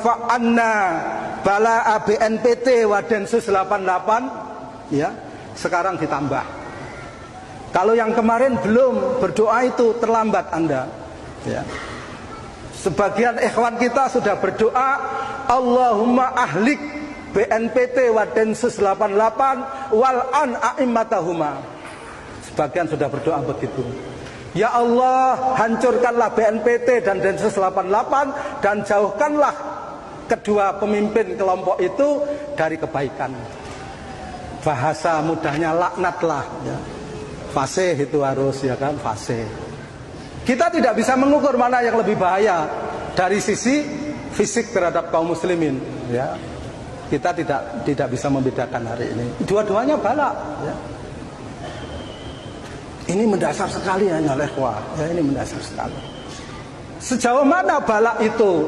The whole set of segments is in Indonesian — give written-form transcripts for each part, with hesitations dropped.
irfa' anna bala'a BNPT wa Densus 88, ya, sekarang ditambah. Kalau yang kemarin belum berdoa itu terlambat Anda, ya. Sebagian ikhwan kita sudah berdoa, Allahumma ahlik BNPT wa Densus 88 wal an a'immatahuma. Sebagian sudah berdoa begitu. Ya Allah, hancurkanlah BNPT dan Densus 88 dan jauhkanlah kedua pemimpin kelompok itu dari kebaikan. Bahasa mudahnya laknatlah, ya. Fasih itu harus, ya kan, fasih. Kita tidak bisa mengukur mana yang lebih bahaya dari sisi fisik terhadap kaum muslimin, ya. Kita tidak bisa membedakan hari ini. Dua-duanya bala, ya. Ini mendasar sekali ya ikhwah, ya, ini mendasar sekali. Sejauh mana bala itu?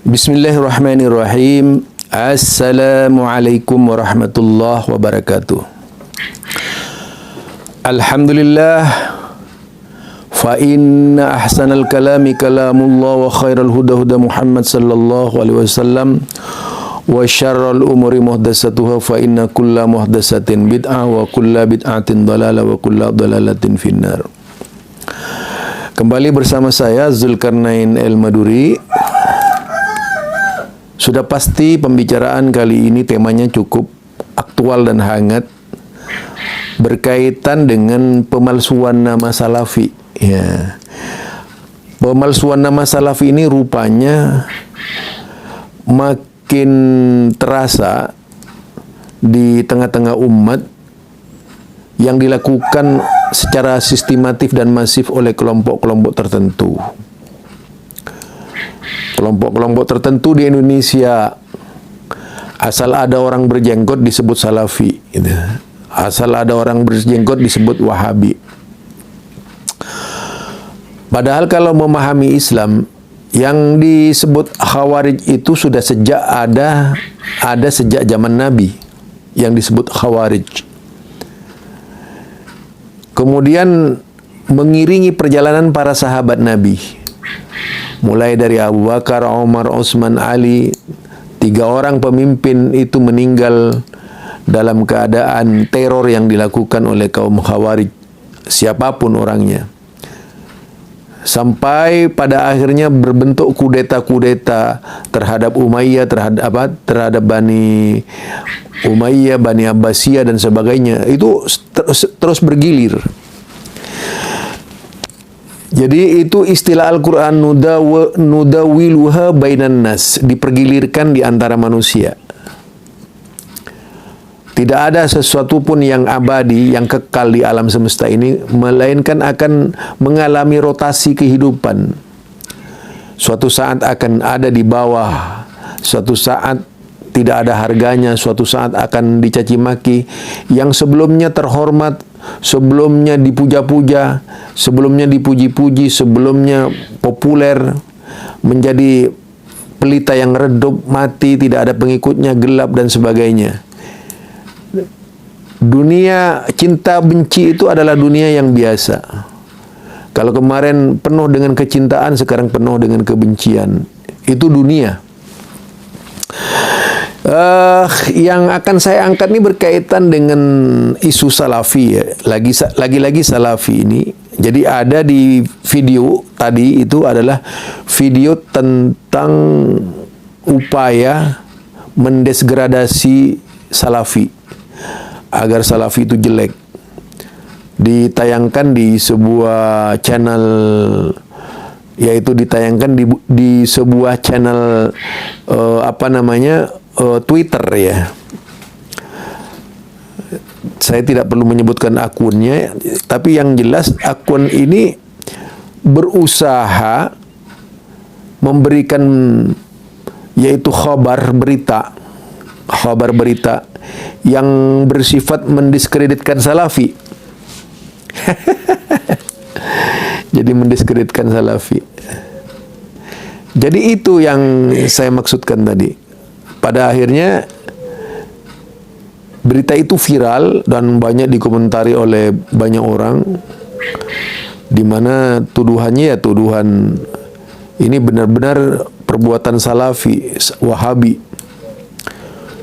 Bismillahirrahmanirrahim. Assalamualaikum warahmatullahi wabarakatuh. Alhamdulillah. Fa inna ahsanal kalami kalamullah wa khairal huda huda Muhammad sallallahu alaihi wasallam. Wa syarrul umuri muhdatsatuha fa inna kulla muhdatsatin bid'ah wa kulla bid'atin dhalalah wa kulla dhalalatin finnar. Kembali bersama saya Zulkarnain El-Maduri. Sudah pasti pembicaraan kali ini temanya cukup aktual dan hangat, berkaitan dengan pemalsuan nama salafi, ya. Pemalsuan nama salafi ini rupanya makin terasa di tengah-tengah umat, yang dilakukan secara sistematif dan masif oleh kelompok-kelompok tertentu. Kelompok-kelompok tertentu di Indonesia, asal ada orang berjenggot disebut salafi, gitu. Asal ada orang berjenggot disebut wahabi. Padahal kalau memahami Islam, yang disebut khawarij itu sudah ada sejak zaman Nabi, yang disebut khawarij. Kemudian mengiringi perjalanan para sahabat Nabi, mulai dari Abu Bakar, Umar, Utsman, Ali. 3 orang pemimpin itu meninggal dalam keadaan teror yang dilakukan oleh kaum khawarij, siapapun orangnya. Sampai pada akhirnya berbentuk kudeta-kudeta terhadap Umayyah, terhadap Bani Umayyah, Bani Abbasiyah dan sebagainya. Itu terus bergilir. Jadi itu istilah Al-Quran, nudawiluha bainan nas, dipergilirkan di antara manusia. Tidak ada sesuatu pun yang abadi, yang kekal di alam semesta ini, melainkan akan mengalami rotasi kehidupan. Suatu saat akan ada di bawah, suatu saat tidak ada harganya, suatu saat akan dicaci maki. Yang sebelumnya terhormat, sebelumnya dipuja-puja, sebelumnya dipuji-puji, sebelumnya populer, menjadi pelita yang redup, mati, tidak ada pengikutnya, gelap dan sebagainya. Dunia cinta benci itu adalah dunia yang biasa. Kalau kemarin penuh dengan kecintaan, sekarang penuh dengan kebencian. Itu dunia. Yang akan saya angkat ini berkaitan dengan isu salafi, ya. Lagi-lagi salafi ini. Jadi ada di video tadi itu adalah video tentang upaya mendesgradasi salafi, agar salafi itu jelek. Ditayangkan di sebuah channel, yaitu ditayangkan di sebuah channel Twitter, ya. Saya tidak perlu menyebutkan akunnya, tapi yang jelas akun ini berusaha memberikan, yaitu kabar berita yang bersifat mendiskreditkan salafi. Jadi mendiskreditkan salafi. Jadi itu yang saya maksudkan tadi. Pada akhirnya berita itu viral dan banyak dikomentari oleh banyak orang, di mana tuduhannya ya tuduhan Ini benar-benar perbuatan salafi, wahabi.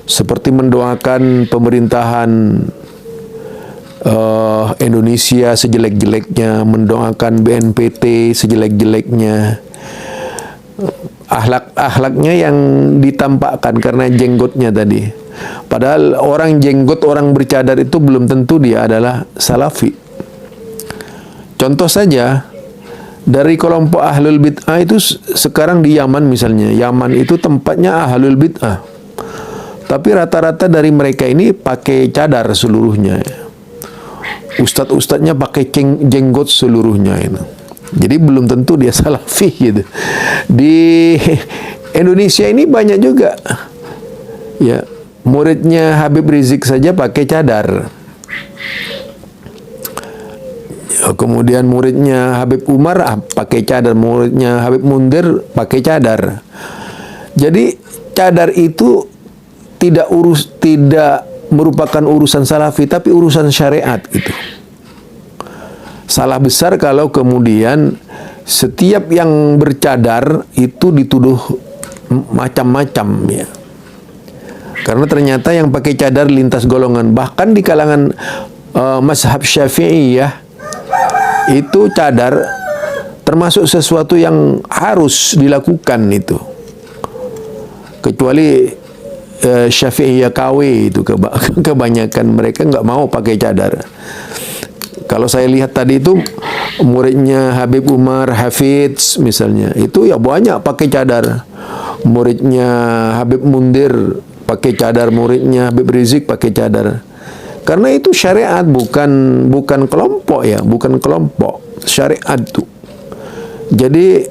Seperti mendoakan pemerintahan Indonesia sejelek-jeleknya, mendoakan BNPT sejelek-jeleknya. Akhlaknya yang ditampakkan karena jenggotnya tadi. Padahal orang jenggot, orang bercadar itu belum tentu dia adalah salafi. Contoh saja, dari kelompok ahlul bid'ah itu sekarang di Yaman misalnya. Yaman itu tempatnya ahlul bid'ah. Tapi rata-rata dari mereka ini pakai cadar seluruhnya. Ustadz-ustadznya pakai jenggot seluruhnya itu. Jadi belum tentu dia salafi gitu. Di Indonesia ini banyak juga, ya, muridnya Habib Rizik saja pakai cadar. Ya, kemudian muridnya Habib Umar pakai cadar, muridnya Habib Mundir pakai cadar. Jadi cadar itu tidak merupakan urusan salafi, tapi urusan syariat gitu. Salah besar kalau kemudian setiap yang bercadar itu dituduh macam-macam, ya. Karena ternyata yang pakai cadar lintas golongan, bahkan di kalangan mazhab Syafi'iyah itu cadar termasuk sesuatu yang harus dilakukan itu. Kecuali Syafi'iyah KW itu kebanyakan mereka nggak mau pakai cadar. Kalau saya lihat tadi itu muridnya Habib Umar Hafidz misalnya, itu ya banyak pakai cadar. Muridnya Habib Mundir pakai cadar, muridnya Habib Rizik pakai cadar. Karena itu syariat, bukan kelompok, ya, bukan kelompok, syariat itu. Jadi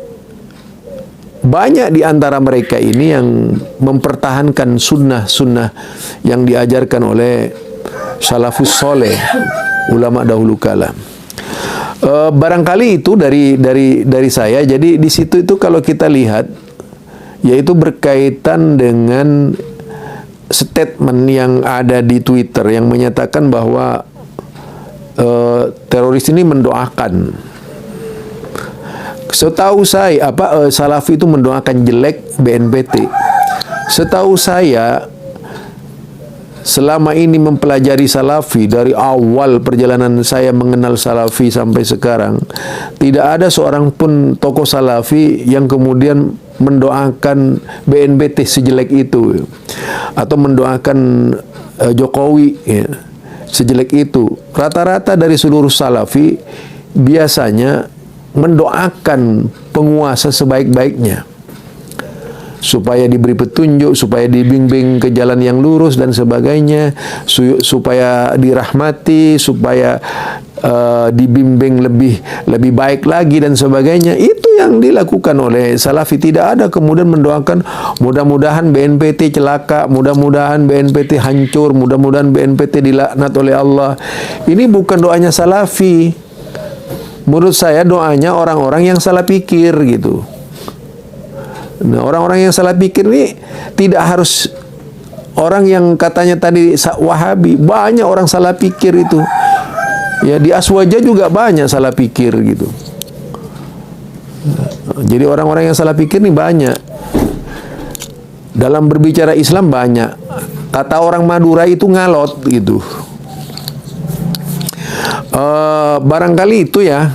banyak di antara mereka ini yang mempertahankan sunnah-sunnah yang diajarkan oleh salafus soleh, ulama dahulu kala. Barangkali itu dari saya. Jadi di situ itu kalau kita lihat, yaitu berkaitan dengan statement yang ada di Twitter yang menyatakan bahwa teroris ini mendoakan. Setahu saya salafi itu mendoakan jelek BNPT. Setahu saya, selama ini mempelajari salafi, dari awal perjalanan saya mengenal salafi sampai sekarang, tidak ada seorang pun tokoh salafi yang kemudian mendoakan BNPT sejelek itu, atau mendoakan Jokowi, ya, sejelek itu. Rata-rata dari seluruh salafi biasanya mendoakan penguasa sebaik-baiknya, supaya diberi petunjuk, supaya dibimbing ke jalan yang lurus dan sebagainya, supaya dirahmati, supaya dibimbing lebih baik lagi dan sebagainya. Itu yang dilakukan oleh salafi. Tidak ada kemudian mendoakan mudah-mudahan BNPT celaka, mudah-mudahan BNPT hancur, mudah-mudahan BNPT dilaknat oleh Allah. Ini bukan doanya salafi. Menurut saya doanya orang-orang yang salah pikir gitu. Nah, orang-orang yang salah pikir ini tidak harus orang yang katanya tadi Wahabi. Banyak orang salah pikir itu. Ya, di Aswaja juga banyak salah pikir gitu. Jadi orang-orang yang salah pikir ini banyak. Dalam berbicara Islam banyak. Kata orang Madura itu ngalot gitu. Barangkali itu ya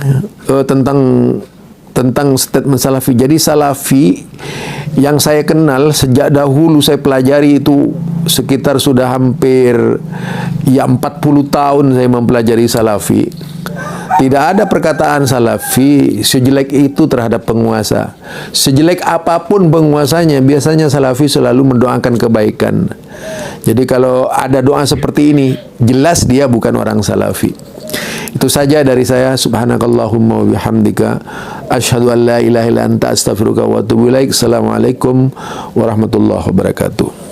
tentang statement salafi. Jadi salafi yang saya kenal sejak dahulu, saya pelajari itu sekitar sudah hampir 40 tahun saya mempelajari salafi. Tidak ada perkataan salafi sejelek itu terhadap penguasa. Sejelek apapun penguasanya, biasanya salafi selalu mendoakan kebaikan. Jadi kalau ada doa seperti ini, jelas dia bukan orang salafi. Itu saja dari saya. Subhanakallahumma wa bihamdika asyhadu an la ilaha illa anta astaghfiruka wa atubu ilaik. Assalamualaikum warahmatullahi wabarakatuh.